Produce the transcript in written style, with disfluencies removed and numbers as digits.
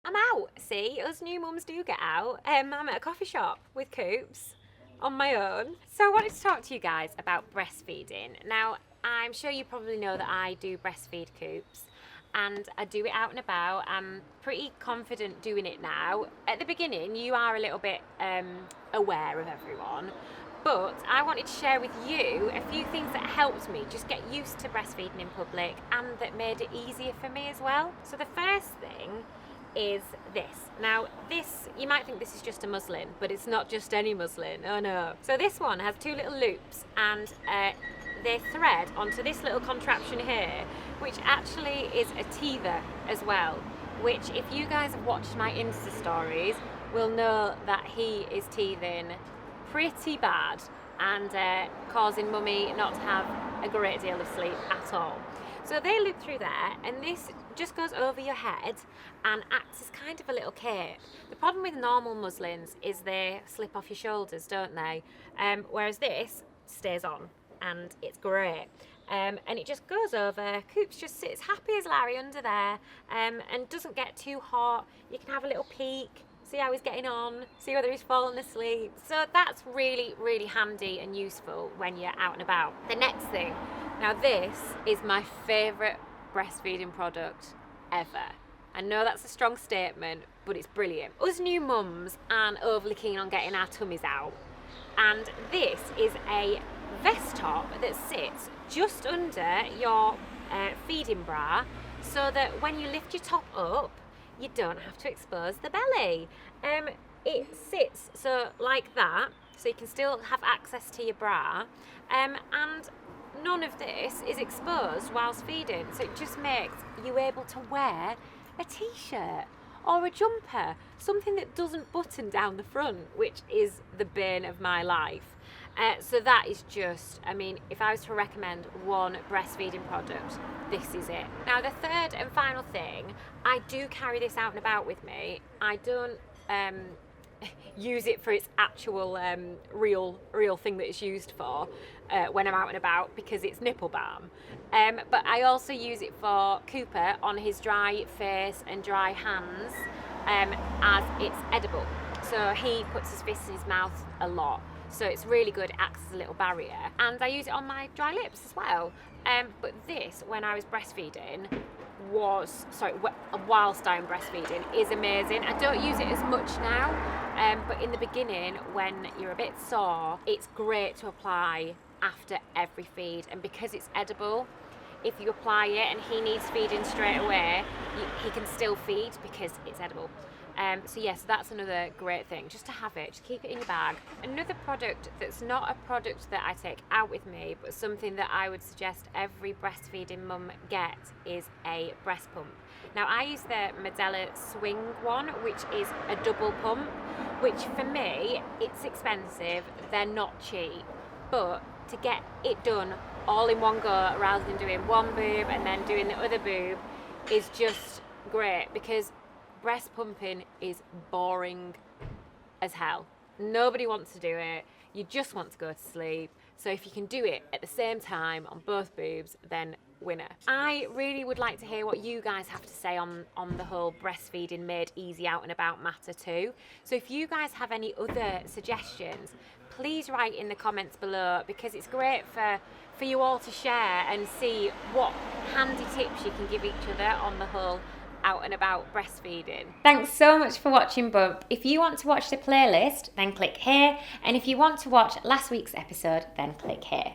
I'm out. See, us new mums do get out. I'm at a coffee shop with Coops on my own. So I wanted to talk to you guys about breastfeeding. Now, I'm sure you probably know that I do breastfeed Coops and I do it out and about. I'm pretty confident doing it now. At the beginning, you are a little bit aware of everyone. But I wanted to share with you a few things that helped me just get used to breastfeeding in public and that made it easier for me as well. So the first thing is this. Now this, you might think this is just a muslin, but it's not just any muslin, oh no. So this one has two little loops and they thread onto this little contraption here, which actually is a teether as well, which if you guys have watched my Insta stories will know that he is teething pretty bad and causing mummy not to have a great deal of sleep at all. So they loop through there and this just goes over your head and acts as kind of a little cape. The problem with normal muslins is they slip off your shoulders, don't they? Whereas this stays on and it's great. And it just goes over. Coops just sits happy as Larry under there and doesn't get too hot. You can have a little peek, see how he's getting on, see whether he's fallen asleep. So that's really, really handy and useful when you're out and about. The next thing, now this is my favourite breastfeeding product ever. I know that's a strong statement, but it's brilliant. Us new mums aren't overly keen on getting our tummies out. And this is a vest top that sits just under your feeding bra so that when you lift your top up, you don't have to expose the belly. It sits so like that, so you can still have access to your bra, and none of this is exposed whilst feeding, so it just makes you able to wear a t-shirt or a jumper, something that doesn't button down the front, which is the bane of my life. So that is just, I mean, if I was to recommend one breastfeeding product, this is it. Now the third and final thing, I do carry this out and about with me. I don't use it for its actual real thing that it's used for when I'm out and about because it's nipple balm. But I also use it for Cooper on his dry face and dry hands as it's edible. So he puts his fist in his mouth a lot. So it's really good, it acts as a little barrier. And I use it on my dry lips as well. But this, when I was breastfeeding, whilst I'm breastfeeding, is amazing. I don't use it as much now, but in the beginning, when you're a bit sore, it's great to apply after every feed. And because it's edible, if you apply it and he needs feeding straight away, he can still feed because it's edible. So yes, that's another great thing, just to have it, just keep it in your bag. Another product that's not a product that I take out with me, but something that I would suggest every breastfeeding mum get is a breast pump. Now I use the Medela Swing one, which is a double pump, which for me, it's expensive, they're not cheap, but to get it done all in one go rather than doing one boob and then doing the other boob is just great, because breast pumping is boring as hell. Nobody wants to do it. You just want to go to sleep. So if you can do it at the same time on both boobs, then winner. I really would like to hear what you guys have to say on the whole breastfeeding made easy out and about matter too. So if you guys have any other suggestions, please write in the comments below, because it's great for you all to share and see what handy tips you can give each other on the whole out and about breastfeeding. Thanks so much for watching Bump. If you want to watch the playlist, then click here, and if you want to watch last week's episode, then click here.